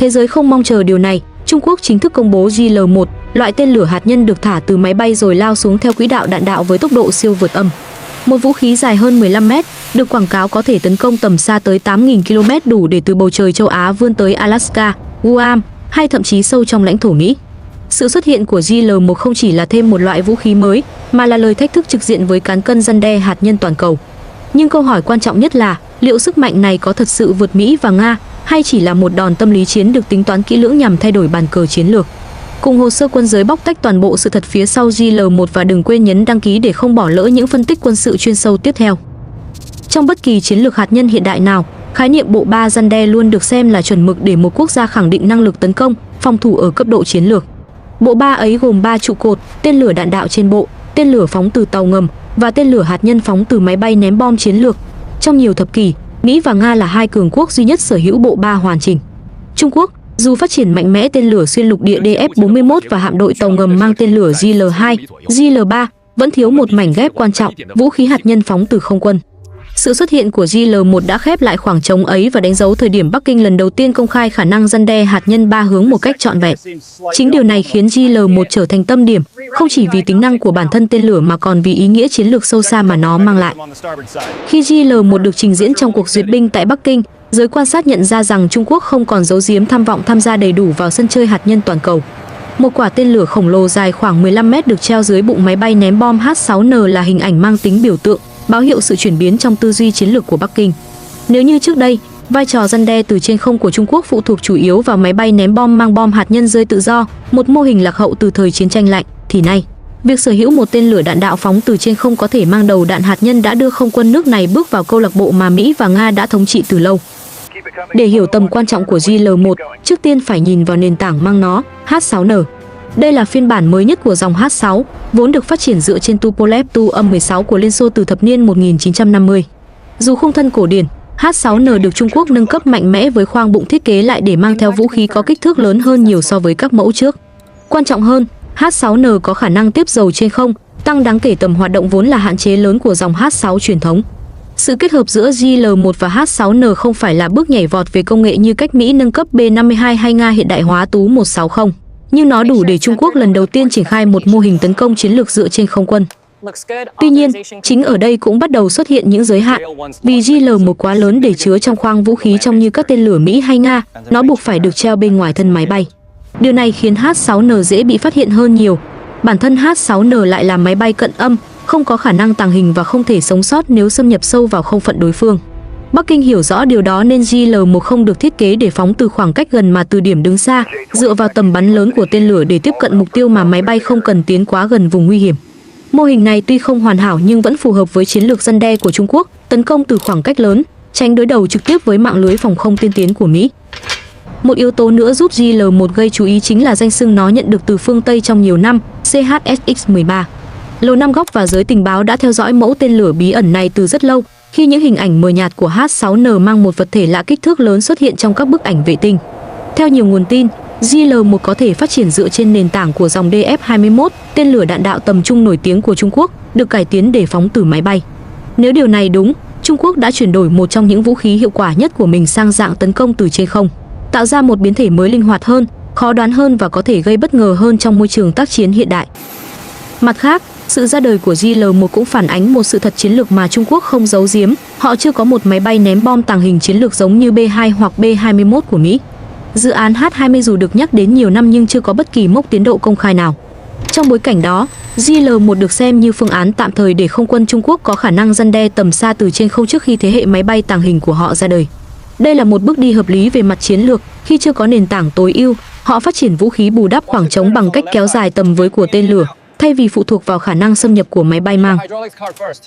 Thế giới không mong chờ điều này, Trung Quốc chính thức công bố JL-1, loại tên lửa hạt nhân được thả từ máy bay rồi lao xuống theo quỹ đạo đạn đạo với tốc độ siêu vượt âm. Một vũ khí dài hơn 15 mét, được quảng cáo có thể tấn công tầm xa tới 8.000 km, đủ để từ bầu trời châu Á vươn tới Alaska, Guam hay thậm chí sâu trong lãnh thổ Mỹ. Sự xuất hiện của JL-1 không chỉ là thêm một loại vũ khí mới, mà là lời thách thức trực diện với cán cân răn đe hạt nhân toàn cầu. Nhưng câu hỏi quan trọng nhất là, liệu sức mạnh này có thật sự vượt Mỹ và Nga, hay chỉ là một đòn tâm lý chiến được tính toán kỹ lưỡng nhằm thay đổi bàn cờ chiến lược? Cùng hồ sơ quân giới bóc tách toàn bộ sự thật phía sau JL-1 và đừng quên nhấn đăng ký để không bỏ lỡ những phân tích quân sự chuyên sâu tiếp theo. Trong bất kỳ chiến lược hạt nhân hiện đại nào, khái niệm bộ ba răn đe luôn được xem là chuẩn mực để một quốc gia khẳng định năng lực tấn công, phòng thủ ở cấp độ chiến lược. Bộ ba ấy gồm 3 trụ cột: tên lửa đạn đạo trên bộ, tên lửa phóng từ tàu ngầm và tên lửa hạt nhân phóng từ máy bay ném bom chiến lược. Trong nhiều thập kỷ, Mỹ và Nga là hai cường quốc duy nhất sở hữu bộ ba hoàn chỉnh. Trung Quốc, dù phát triển mạnh mẽ tên lửa xuyên lục địa DF-41 và hạm đội tàu ngầm mang tên lửa JL-2, JL-3, vẫn thiếu một mảnh ghép quan trọng: vũ khí hạt nhân phóng từ không quân. Sự xuất hiện của JL-1 đã khép lại khoảng trống ấy và đánh dấu thời điểm Bắc Kinh lần đầu tiên công khai khả năng răn đe hạt nhân ba hướng một cách trọn vẹn. Chính điều này khiến JL-1 trở thành tâm điểm, không chỉ vì tính năng của bản thân tên lửa mà còn vì ý nghĩa chiến lược sâu xa mà nó mang lại. Khi JL-1 được trình diễn trong cuộc duyệt binh tại Bắc Kinh, giới quan sát nhận ra rằng Trung Quốc không còn giấu giếm tham vọng tham gia đầy đủ vào sân chơi hạt nhân toàn cầu. Một quả tên lửa khổng lồ dài khoảng 15 mét được treo dưới bụng máy bay ném bom H-6N là hình ảnh mang tính biểu tượng, báo hiệu sự chuyển biến trong tư duy chiến lược của Bắc Kinh. Nếu như trước đây, vai trò răn đe từ trên không của Trung Quốc phụ thuộc chủ yếu vào máy bay ném bom mang bom hạt nhân rơi tự do, một mô hình lạc hậu từ thời chiến tranh lạnh, thì nay, việc sở hữu một tên lửa đạn đạo phóng từ trên không có thể mang đầu đạn hạt nhân đã đưa không quân nước này bước vào câu lạc bộ mà Mỹ và Nga đã thống trị từ lâu. Để hiểu tầm quan trọng của JL-1, trước tiên phải nhìn vào nền tảng mang nó, H-6N. Đây là phiên bản mới nhất của dòng H-6, vốn được phát triển dựa trên Tupolev Tu-16 của Liên Xô từ thập niên 1950. Dù khung thân cổ điển, H-6N được Trung Quốc nâng cấp mạnh mẽ với khoang bụng thiết kế lại để mang theo vũ khí có kích thước lớn hơn nhiều so với các mẫu trước. Quan trọng hơn, H-6N có khả năng tiếp dầu trên không, tăng đáng kể tầm hoạt động vốn là hạn chế lớn của dòng H-6 truyền thống. Sự kết hợp giữa JL-1 và H-6N không phải là bước nhảy vọt về công nghệ như cách Mỹ nâng cấp B-52 hay Nga hiện đại hóa Tu-160. Nhưng nó đủ để Trung Quốc lần đầu tiên triển khai một mô hình tấn công chiến lược dựa trên không quân. Tuy nhiên, chính ở đây cũng bắt đầu xuất hiện những giới hạn. Vì JL-1 quá lớn để chứa trong khoang vũ khí trông như các tên lửa Mỹ hay Nga, nó buộc phải được treo bên ngoài thân máy bay. Điều này khiến H-6N dễ bị phát hiện hơn nhiều. Bản thân H-6N lại là máy bay cận âm, không có khả năng tàng hình và không thể sống sót nếu xâm nhập sâu vào không phận đối phương. Bắc Kinh hiểu rõ điều đó nên JL-1 không được thiết kế để phóng từ khoảng cách gần mà từ điểm đứng xa, dựa vào tầm bắn lớn của tên lửa để tiếp cận mục tiêu mà máy bay không cần tiến quá gần vùng nguy hiểm. Mô hình này tuy không hoàn hảo nhưng vẫn phù hợp với chiến lược răn đe của Trung Quốc, tấn công từ khoảng cách lớn, tránh đối đầu trực tiếp với mạng lưới phòng không tiên tiến của Mỹ. Một yếu tố nữa giúp JL-1 gây chú ý chính là danh xưng nó nhận được từ phương Tây trong nhiều năm, CHSX-13. Lầu Năm Góc và giới tình báo đã theo dõi mẫu tên lửa bí ẩn này từ rất lâu, khi những hình ảnh mờ nhạt của H-6N mang một vật thể lạ kích thước lớn xuất hiện trong các bức ảnh vệ tinh. Theo nhiều nguồn tin, JL-1 có thể phát triển dựa trên nền tảng của dòng DF-21, tên lửa đạn đạo tầm trung nổi tiếng của Trung Quốc, được cải tiến để phóng từ máy bay. Nếu điều này đúng, Trung Quốc đã chuyển đổi một trong những vũ khí hiệu quả nhất của mình sang dạng tấn công từ trên không, tạo ra một biến thể mới linh hoạt hơn, khó đoán hơn và có thể gây bất ngờ hơn trong môi trường tác chiến hiện đại. Mặt khác, sự ra đời của JL-1 cũng phản ánh một sự thật chiến lược mà Trung Quốc không giấu giếm, họ chưa có một máy bay ném bom tàng hình chiến lược giống như B-2 hoặc B-21 của Mỹ. Dự án H-20 dù được nhắc đến nhiều năm nhưng chưa có bất kỳ mốc tiến độ công khai nào. Trong bối cảnh đó, JL-1 được xem như phương án tạm thời để không quân Trung Quốc có khả năng răn đe tầm xa từ trên không trước khi thế hệ máy bay tàng hình của họ ra đời. Đây là một bước đi hợp lý về mặt chiến lược, khi chưa có nền tảng tối ưu, họ phát triển vũ khí bù đắp khoảng trống bằng cách kéo dài tầm với của tên lửa, thay vì phụ thuộc vào khả năng xâm nhập của máy bay mang.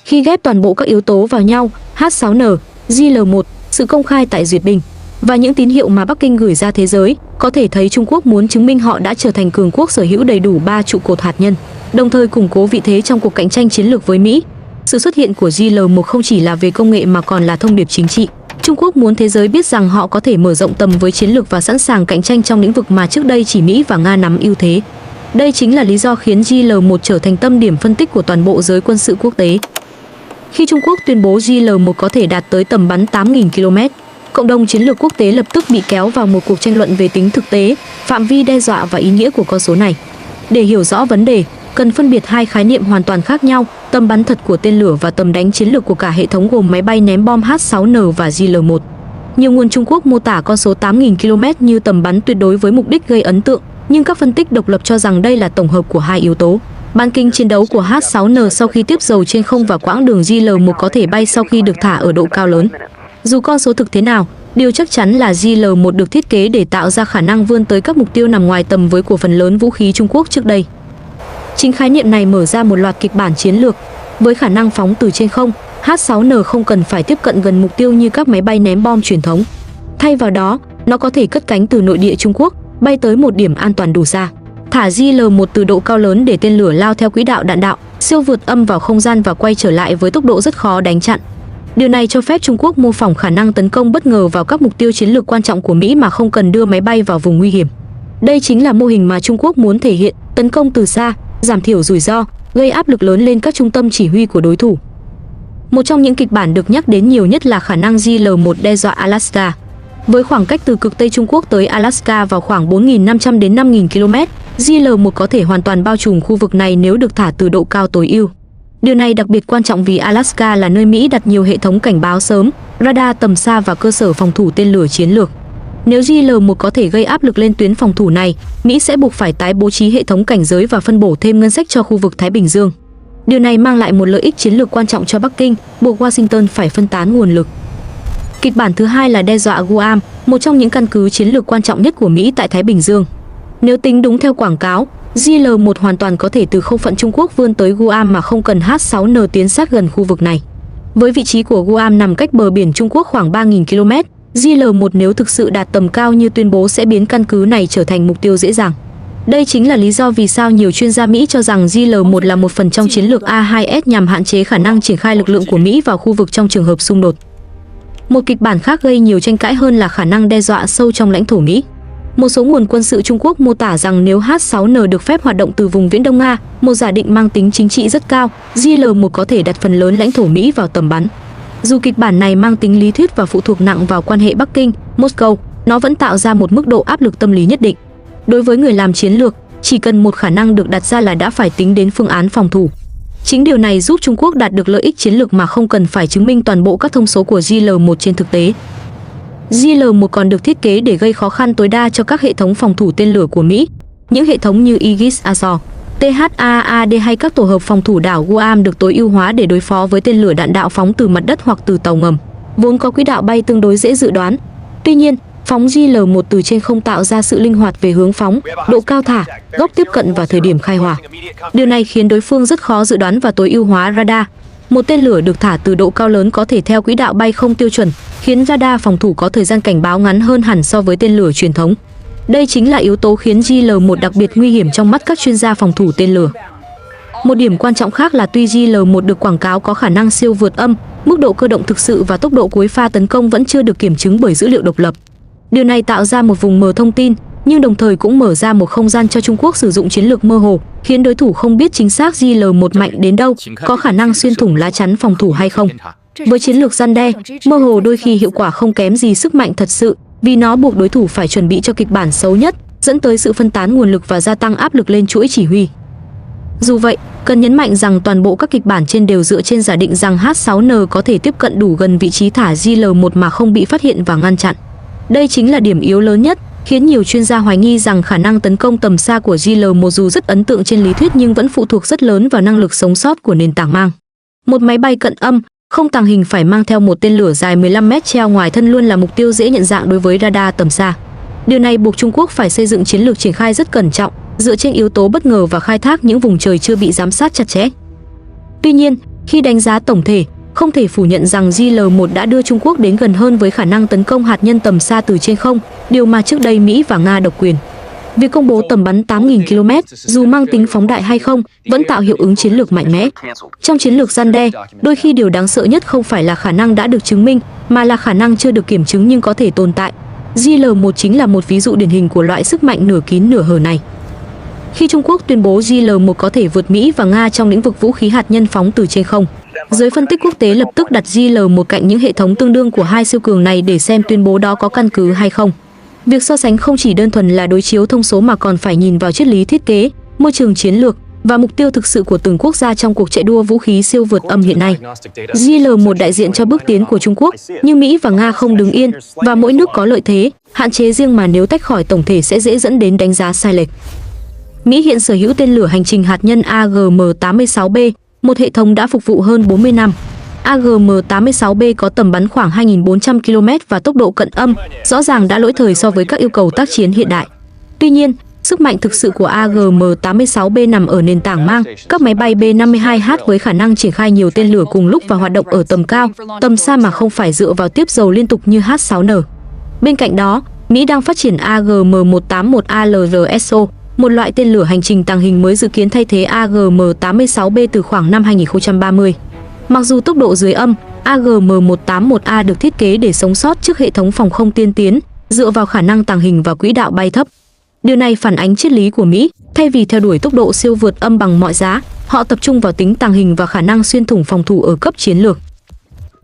Khi ghép toàn bộ các yếu tố vào nhau, H-6N, JL-1, sự công khai tại duyệt binh và những tín hiệu mà Bắc Kinh gửi ra thế giới, có thể thấy Trung Quốc muốn chứng minh họ đã trở thành cường quốc sở hữu đầy đủ 3 trụ cột hạt nhân, đồng thời củng cố vị thế trong cuộc cạnh tranh chiến lược với Mỹ. Sự xuất hiện của JL-1 không chỉ là về công nghệ mà còn là thông điệp chính trị. Trung Quốc muốn thế giới biết rằng họ có thể mở rộng tầm với chiến lược và sẵn sàng cạnh tranh trong lĩnh vực mà trước đây chỉ Mỹ và Nga nắm ưu thế. Đây chính là lý do khiến JL-1 trở thành tâm điểm phân tích của toàn bộ giới quân sự quốc tế. Khi Trung Quốc tuyên bố JL-1 có thể đạt tới tầm bắn 8.000 km, cộng đồng chiến lược quốc tế lập tức bị kéo vào một cuộc tranh luận về tính thực tế, phạm vi đe dọa và ý nghĩa của con số này. Để hiểu rõ vấn đề, cần phân biệt hai khái niệm hoàn toàn khác nhau, tầm bắn thật của tên lửa và tầm đánh chiến lược của cả hệ thống gồm máy bay ném bom H-6N và JL-1. Nhiều nguồn Trung Quốc mô tả con số 8.000 km như tầm bắn tuyệt đối với mục đích gây ấn tượng, nhưng các phân tích độc lập cho rằng đây là tổng hợp của hai yếu tố. Bán kính chiến đấu của H-6N sau khi tiếp dầu trên không và quãng đường JL-1 có thể bay sau khi được thả ở độ cao lớn. Dù con số thực thế nào, điều chắc chắn là JL-1 được thiết kế để tạo ra khả năng vươn tới các mục tiêu nằm ngoài tầm với của phần lớn vũ khí Trung Quốc trước đây. Chính khái niệm này mở ra một loạt kịch bản chiến lược. Với khả năng phóng từ trên không, H-6N không cần phải tiếp cận gần mục tiêu như các máy bay ném bom truyền thống. Thay vào đó, nó có thể cất cánh từ nội địa Trung Quốc, bay tới một điểm an toàn đủ xa. Thả JL-1 từ độ cao lớn để tên lửa lao theo quỹ đạo đạn đạo, siêu vượt âm vào không gian và quay trở lại với tốc độ rất khó đánh chặn. Điều này cho phép Trung Quốc mô phỏng khả năng tấn công bất ngờ vào các mục tiêu chiến lược quan trọng của Mỹ mà không cần đưa máy bay vào vùng nguy hiểm. Đây chính là mô hình mà Trung Quốc muốn thể hiện, tấn công từ xa, giảm thiểu rủi ro, gây áp lực lớn lên các trung tâm chỉ huy của đối thủ. Một trong những kịch bản được nhắc đến nhiều nhất là khả năng JL-1 đe dọa Alaska. Với khoảng cách từ cực Tây Trung Quốc tới Alaska vào khoảng 4.500 đến 5.000 km, JL-1 có thể hoàn toàn bao trùm khu vực này nếu được thả từ độ cao tối ưu. Điều này đặc biệt quan trọng vì Alaska là nơi Mỹ đặt nhiều hệ thống cảnh báo sớm, radar tầm xa và cơ sở phòng thủ tên lửa chiến lược. Nếu JL-1 có thể gây áp lực lên tuyến phòng thủ này, Mỹ sẽ buộc phải tái bố trí hệ thống cảnh giới và phân bổ thêm ngân sách cho khu vực Thái Bình Dương. Điều này mang lại một lợi ích chiến lược quan trọng cho Bắc Kinh, buộc Washington phải phân tán nguồn lực. Kịch bản thứ hai là đe dọa Guam, một trong những căn cứ chiến lược quan trọng nhất của Mỹ tại Thái Bình Dương. Nếu tính đúng theo quảng cáo, JL-1 hoàn toàn có thể từ không phận Trung Quốc vươn tới Guam mà không cần H-6N tiến sát gần khu vực này. Với vị trí của Guam nằm cách bờ biển Trung Quốc khoảng 3.000 km, JL-1 nếu thực sự đạt tầm cao như tuyên bố sẽ biến căn cứ này trở thành mục tiêu dễ dàng. Đây chính là lý do vì sao nhiều chuyên gia Mỹ cho rằng JL-1 là một phần trong chiến lược A2S nhằm hạn chế khả năng triển khai lực lượng của Mỹ vào khu vực trong trường hợp xung đột. Một kịch bản khác gây nhiều tranh cãi hơn là khả năng đe dọa sâu trong lãnh thổ Mỹ. Một số nguồn quân sự Trung Quốc mô tả rằng nếu H-6N được phép hoạt động từ vùng Viễn Đông Nga, một giả định mang tính chính trị rất cao, JL-1 có thể đặt phần lớn lãnh thổ Mỹ vào tầm bắn. Dù kịch bản này mang tính lý thuyết và phụ thuộc nặng vào quan hệ Bắc Kinh, Moscow, nó vẫn tạo ra một mức độ áp lực tâm lý nhất định. Đối với người làm chiến lược, chỉ cần một khả năng được đặt ra là đã phải tính đến phương án phòng thủ. Chính điều này giúp Trung Quốc đạt được lợi ích chiến lược mà không cần phải chứng minh toàn bộ các thông số của JL-1 trên thực tế. JL-1 còn được thiết kế để gây khó khăn tối đa cho các hệ thống phòng thủ tên lửa của Mỹ. Những hệ thống như Aegis Ashore, THAAD hay các tổ hợp phòng thủ đảo Guam được tối ưu hóa để đối phó với tên lửa đạn đạo phóng từ mặt đất hoặc từ tàu ngầm, vốn có quỹ đạo bay tương đối dễ dự đoán. Tuy nhiên, phóng JL-1 từ trên không tạo ra sự linh hoạt về hướng phóng, độ cao thả, góc tiếp cận và thời điểm khai hỏa. Điều này khiến đối phương rất khó dự đoán và tối ưu hóa radar. Một tên lửa được thả từ độ cao lớn có thể theo quỹ đạo bay không tiêu chuẩn, khiến radar phòng thủ có thời gian cảnh báo ngắn hơn hẳn so với tên lửa truyền thống. Đây chính là yếu tố khiến JL-1 đặc biệt nguy hiểm trong mắt các chuyên gia phòng thủ tên lửa. Một điểm quan trọng khác là tuy JL-1 được quảng cáo có khả năng siêu vượt âm, mức độ cơ động thực sự và tốc độ cuối pha tấn công vẫn chưa được kiểm chứng bởi dữ liệu độc lập. Điều này tạo ra một vùng mờ thông tin, nhưng đồng thời cũng mở ra một không gian cho Trung Quốc sử dụng chiến lược mơ hồ, khiến đối thủ không biết chính xác JL-1 mạnh đến đâu, có khả năng xuyên thủng lá chắn phòng thủ hay không. Với chiến lược răn đe, mơ hồ đôi khi hiệu quả không kém gì sức mạnh thật sự, vì nó buộc đối thủ phải chuẩn bị cho kịch bản xấu nhất, dẫn tới sự phân tán nguồn lực và gia tăng áp lực lên chuỗi chỉ huy. Dù vậy, cần nhấn mạnh rằng toàn bộ các kịch bản trên đều dựa trên giả định rằng H-6N có thể tiếp cận đủ gần vị trí thả JL-1 mà không bị phát hiện và ngăn chặn. Đây chính là điểm yếu lớn nhất, khiến nhiều chuyên gia hoài nghi rằng khả năng tấn công tầm xa của JL-1 dù rất ấn tượng trên lý thuyết nhưng vẫn phụ thuộc rất lớn vào năng lực sống sót của nền tảng mang. Một máy bay cận âm, không tàng hình phải mang theo một tên lửa dài 15 mét treo ngoài thân luôn là mục tiêu dễ nhận dạng đối với radar tầm xa. Điều này buộc Trung Quốc phải xây dựng chiến lược triển khai rất cẩn trọng, dựa trên yếu tố bất ngờ và khai thác những vùng trời chưa bị giám sát chặt chẽ. Tuy nhiên, khi đánh giá tổng thể, không thể phủ nhận rằng JL-1 đã đưa Trung Quốc đến gần hơn với khả năng tấn công hạt nhân tầm xa từ trên không, điều mà trước đây Mỹ và Nga độc quyền. Việc công bố tầm bắn 8.000 km, dù mang tính phóng đại hay không, vẫn tạo hiệu ứng chiến lược mạnh mẽ. Trong chiến lược răn đe, đôi khi điều đáng sợ nhất không phải là khả năng đã được chứng minh, mà là khả năng chưa được kiểm chứng nhưng có thể tồn tại. JL-1 chính là một ví dụ điển hình của loại sức mạnh nửa kín nửa hở này. Khi Trung Quốc tuyên bố JL-1 có thể vượt Mỹ và Nga trong lĩnh vực vũ khí hạt nhân phóng từ trên không, Giới phân tích quốc tế lập tức đặt JL-1 cạnh những hệ thống tương đương của hai siêu cường này để xem tuyên bố đó có căn cứ hay không. Việc so sánh không chỉ đơn thuần là đối chiếu thông số mà còn phải nhìn vào triết lý thiết kế, môi trường chiến lược và mục tiêu thực sự của từng quốc gia trong cuộc chạy đua vũ khí siêu vượt âm hiện nay. JL-1 đại diện cho bước tiến của Trung Quốc, nhưng Mỹ và Nga không đứng yên và mỗi nước có lợi thế, hạn chế riêng mà nếu tách khỏi tổng thể sẽ dễ dẫn đến đánh giá sai lệch. Mỹ hiện sở hữu tên lửa hành trình hạt nhân AGM-86B, một hệ thống đã phục vụ hơn 40 năm. AGM-86B có tầm bắn khoảng 2.400 km và tốc độ cận âm, rõ ràng đã lỗi thời so với các yêu cầu tác chiến hiện đại. Tuy nhiên, sức mạnh thực sự của AGM-86B nằm ở nền tảng mang, các máy bay B-52H với khả năng triển khai nhiều tên lửa cùng lúc và hoạt động ở tầm cao, tầm xa mà không phải dựa vào tiếp dầu liên tục như H-6N. Bên cạnh đó, Mỹ đang phát triển AGM-181ALRSO, một loại tên lửa hành trình tàng hình mới dự kiến thay thế AGM-86B từ khoảng năm 2030. Mặc dù tốc độ dưới âm, AGM-181A được thiết kế để sống sót trước hệ thống phòng không tiên tiến, dựa vào khả năng tàng hình và quỹ đạo bay thấp. Điều này phản ánh triết lý của Mỹ, thay vì theo đuổi tốc độ siêu vượt âm bằng mọi giá, họ tập trung vào tính tàng hình và khả năng xuyên thủng phòng thủ ở cấp chiến lược.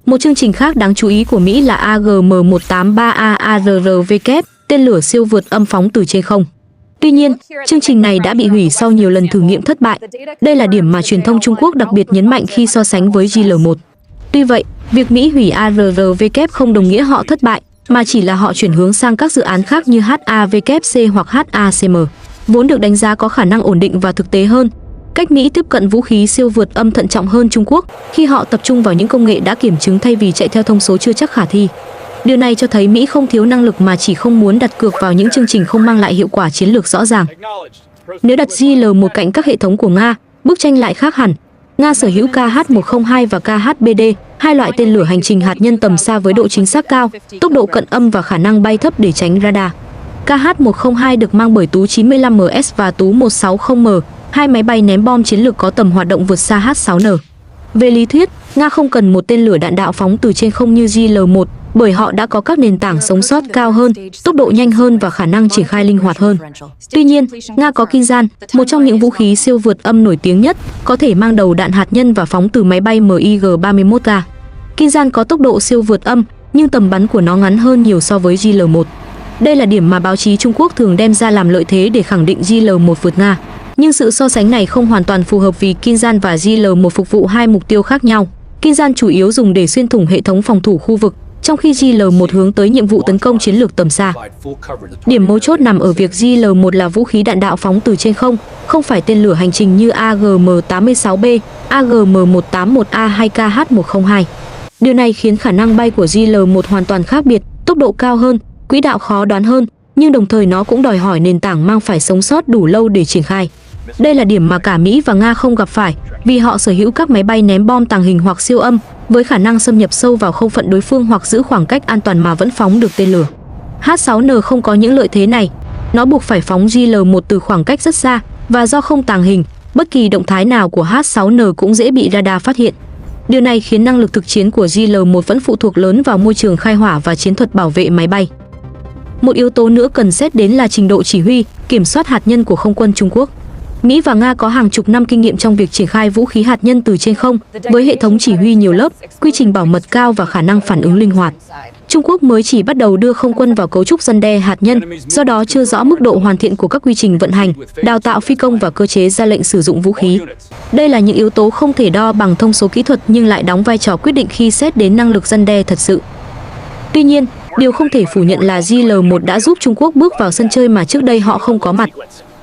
Một chương trình khác đáng chú ý của Mỹ là AGM-183AARRW, tên lửa siêu vượt âm phóng từ trên không. Tuy nhiên, chương trình này đã bị hủy sau nhiều lần thử nghiệm thất bại. Đây là điểm mà truyền thông Trung Quốc đặc biệt nhấn mạnh khi so sánh với JL-1. Tuy vậy, việc Mỹ hủy ARRW không đồng nghĩa họ thất bại, mà chỉ là họ chuyển hướng sang các dự án khác như HAWC hoặc HACM, vốn được đánh giá có khả năng ổn định và thực tế hơn. Cách Mỹ tiếp cận vũ khí siêu vượt âm thận trọng hơn Trung Quốc khi họ tập trung vào những công nghệ đã kiểm chứng thay vì chạy theo thông số chưa chắc khả thi. Điều này cho thấy Mỹ không thiếu năng lực mà chỉ không muốn đặt cược vào những chương trình không mang lại hiệu quả chiến lược rõ ràng. Nếu đặt JL-1 cạnh các hệ thống của Nga, bức tranh lại khác hẳn. Nga sở hữu KH-102 và KH-BD, hai loại tên lửa hành trình hạt nhân tầm xa với độ chính xác cao, tốc độ cận âm và khả năng bay thấp để tránh radar. KH-102 được mang bởi Tú 95MS và Tú 160M, hai máy bay ném bom chiến lược có tầm hoạt động vượt xa H-6N. Về lý thuyết, Nga không cần một tên lửa đạn đạo phóng từ trên không như JL-1, bởi họ đã có các nền tảng sống sót cao hơn, tốc độ nhanh hơn và khả năng triển khai linh hoạt hơn. Tuy nhiên, Nga có Kinzhan, một trong những vũ khí siêu vượt âm nổi tiếng nhất, có thể mang đầu đạn hạt nhân và phóng từ máy bay MiG-31K. Kinzhan có tốc độ siêu vượt âm, nhưng tầm bắn của nó ngắn hơn nhiều so với JL-1. Đây là điểm mà báo chí Trung Quốc thường đem ra làm lợi thế để khẳng định JL-1 vượt Nga. Nhưng sự so sánh này không hoàn toàn phù hợp vì Kinzhan và JL-1 phục vụ hai mục tiêu khác nhau. Kinzhan chủ yếu dùng để xuyên thủng hệ thống phòng thủ khu vực, trong khi JL-1 hướng tới nhiệm vụ tấn công chiến lược tầm xa. Điểm mấu chốt nằm ở việc JL-1 là vũ khí đạn đạo phóng từ trên không phải tên lửa hành trình như AGM-86B, AGM-181A hay KH-102. Điều này khiến khả năng bay của JL-1 hoàn toàn khác biệt, tốc độ cao hơn, quỹ đạo khó đoán hơn, nhưng đồng thời nó cũng đòi hỏi nền tảng mang phải sống sót đủ lâu để triển khai. Đây là điểm mà cả Mỹ và Nga không gặp phải, vì họ sở hữu các máy bay ném bom tàng hình hoặc siêu âm, với khả năng xâm nhập sâu vào không phận đối phương hoặc giữ khoảng cách an toàn mà vẫn phóng được tên lửa. H-6N không có những lợi thế này. Nó buộc phải phóng JL-1 từ khoảng cách rất xa, và do không tàng hình, bất kỳ động thái nào của H-6N cũng dễ bị radar phát hiện. Điều này khiến năng lực thực chiến của JL-1 vẫn phụ thuộc lớn vào môi trường khai hỏa và chiến thuật bảo vệ máy bay. Một yếu tố nữa cần xét đến là trình độ chỉ huy, kiểm soát hạt nhân của không quân Trung Quốc. Mỹ và Nga có hàng chục năm kinh nghiệm trong việc triển khai vũ khí hạt nhân từ trên không, với hệ thống chỉ huy nhiều lớp, quy trình bảo mật cao và khả năng phản ứng linh hoạt. Trung Quốc mới chỉ bắt đầu đưa không quân vào cấu trúc răn đe hạt nhân, do đó chưa rõ mức độ hoàn thiện của các quy trình vận hành, đào tạo phi công và cơ chế ra lệnh sử dụng vũ khí. Đây là những yếu tố không thể đo bằng thông số kỹ thuật nhưng lại đóng vai trò quyết định khi xét đến năng lực răn đe thật sự. Tuy nhiên, điều không thể phủ nhận là JL-1 đã giúp Trung Quốc bước vào sân chơi mà trước đây họ không có mặt.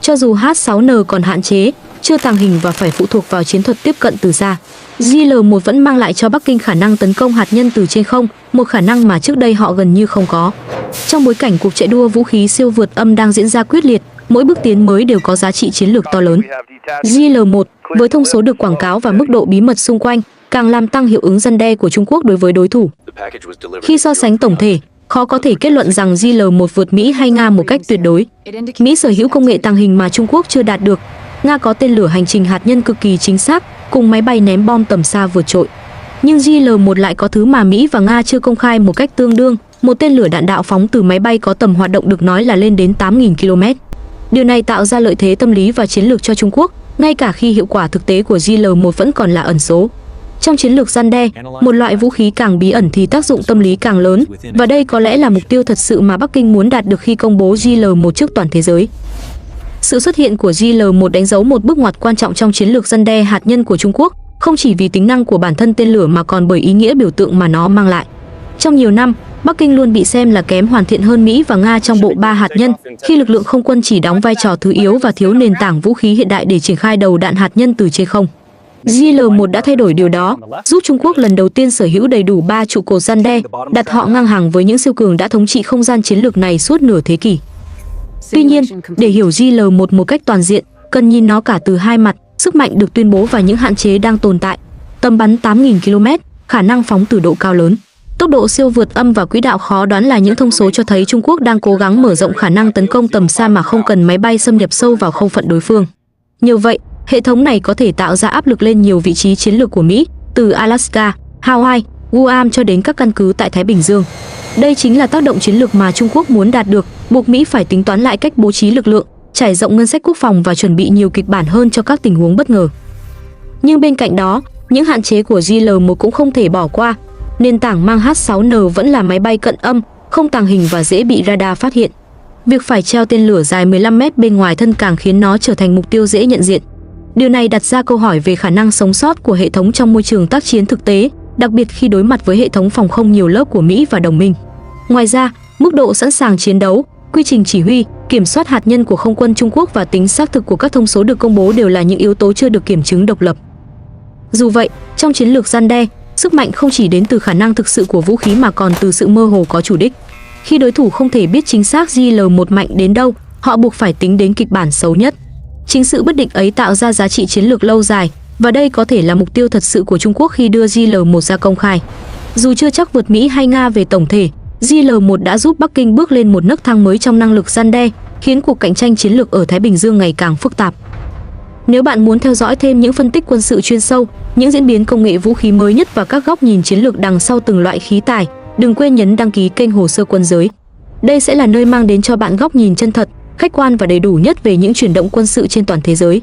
Cho dù H-6N còn hạn chế, chưa tàng hình và phải phụ thuộc vào chiến thuật tiếp cận từ xa, JL-1 vẫn mang lại cho Bắc Kinh khả năng tấn công hạt nhân từ trên không, một khả năng mà trước đây họ gần như không có. Trong bối cảnh cuộc chạy đua vũ khí siêu vượt âm đang diễn ra quyết liệt, mỗi bước tiến mới đều có giá trị chiến lược to lớn. JL-1, với thông số được quảng cáo và mức độ bí mật xung quanh, càng làm tăng hiệu ứng răn đe của Trung Quốc đối với đối thủ. Khi so sánh tổng thể, khó có thể kết luận rằng JL-1 vượt Mỹ hay Nga một cách tuyệt đối. Mỹ sở hữu công nghệ tàng hình mà Trung Quốc chưa đạt được. Nga có tên lửa hành trình hạt nhân cực kỳ chính xác, cùng máy bay ném bom tầm xa vượt trội. Nhưng JL-1 lại có thứ mà Mỹ và Nga chưa công khai một cách tương đương, một tên lửa đạn đạo phóng từ máy bay có tầm hoạt động được nói là lên đến 8.000 km. Điều này tạo ra lợi thế tâm lý và chiến lược cho Trung Quốc, ngay cả khi hiệu quả thực tế của JL-1 vẫn còn là ẩn số. Trong chiến lược răn đe, một loại vũ khí càng bí ẩn thì tác dụng tâm lý càng lớn, và đây có lẽ là mục tiêu thật sự mà Bắc Kinh muốn đạt được khi công bố JL-1 trước toàn thế giới. Sự xuất hiện của JL-1 đánh dấu một bước ngoặt quan trọng trong chiến lược răn đe hạt nhân của Trung Quốc, không chỉ vì tính năng của bản thân tên lửa mà còn bởi ý nghĩa biểu tượng mà nó mang lại. Trong nhiều năm, Bắc Kinh luôn bị xem là kém hoàn thiện hơn Mỹ và Nga trong bộ ba hạt nhân, khi lực lượng không quân chỉ đóng vai trò thứ yếu và thiếu nền tảng vũ khí hiện đại để triển khai đầu đạn hạt nhân từ trên không. JL-1 đã thay đổi điều đó, giúp Trung Quốc lần đầu tiên sở hữu đầy đủ 3 trụ cột răn đe, đặt họ ngang hàng với những siêu cường đã thống trị không gian chiến lược này suốt nửa thế kỷ. Tuy nhiên, để hiểu JL-1 một cách toàn diện, cần nhìn nó cả từ hai mặt, sức mạnh được tuyên bố và những hạn chế đang tồn tại. Tầm bắn 8.000 km, khả năng phóng từ độ cao lớn, tốc độ siêu vượt âm và quỹ đạo khó đoán là những thông số cho thấy Trung Quốc đang cố gắng mở rộng khả năng tấn công tầm xa mà không cần máy bay xâm nhập sâu vào không phận đối phương. Nhờ vậy, hệ thống này có thể tạo ra áp lực lên nhiều vị trí chiến lược của Mỹ, từ Alaska, Hawaii, Guam cho đến các căn cứ tại Thái Bình Dương. Đây chính là tác động chiến lược mà Trung Quốc muốn đạt được, buộc Mỹ phải tính toán lại cách bố trí lực lượng, trải rộng ngân sách quốc phòng và chuẩn bị nhiều kịch bản hơn cho các tình huống bất ngờ. Nhưng bên cạnh đó, những hạn chế của JL-1 cũng không thể bỏ qua. Nền tảng mang H-6N vẫn là máy bay cận âm, không tàng hình và dễ bị radar phát hiện. Việc phải treo tên lửa dài 15 m bên ngoài thân càng khiến nó trở thành mục tiêu dễ nhận diện. Điều này đặt ra câu hỏi về khả năng sống sót của hệ thống trong môi trường tác chiến thực tế, đặc biệt khi đối mặt với hệ thống phòng không nhiều lớp của Mỹ và đồng minh. Ngoài ra, mức độ sẵn sàng chiến đấu, quy trình chỉ huy, kiểm soát hạt nhân của không quân Trung Quốc và tính xác thực của các thông số được công bố đều là những yếu tố chưa được kiểm chứng độc lập. Dù vậy, trong chiến lược răn đe, sức mạnh không chỉ đến từ khả năng thực sự của vũ khí mà còn từ sự mơ hồ có chủ đích. Khi đối thủ không thể biết chính xác JL-1 mạnh đến đâu, họ buộc phải tính đến kịch bản xấu nhất. Chính sự bất định ấy tạo ra giá trị chiến lược lâu dài, và đây có thể là mục tiêu thật sự của Trung Quốc khi đưa JL-1 ra công khai. Dù chưa chắc vượt Mỹ hay Nga về tổng thể, JL-1 đã giúp Bắc Kinh bước lên một nấc thang mới trong năng lực răn đe, khiến cuộc cạnh tranh chiến lược ở Thái Bình Dương ngày càng phức tạp. Nếu bạn muốn theo dõi thêm những phân tích quân sự chuyên sâu, những diễn biến công nghệ vũ khí mới nhất và các góc nhìn chiến lược đằng sau từng loại khí tài, đừng quên nhấn đăng ký kênh Hồ sơ Quân giới. Đây sẽ là nơi mang đến cho bạn góc nhìn chân thật, khách quan và đầy đủ nhất về những chuyển động quân sự trên toàn thế giới.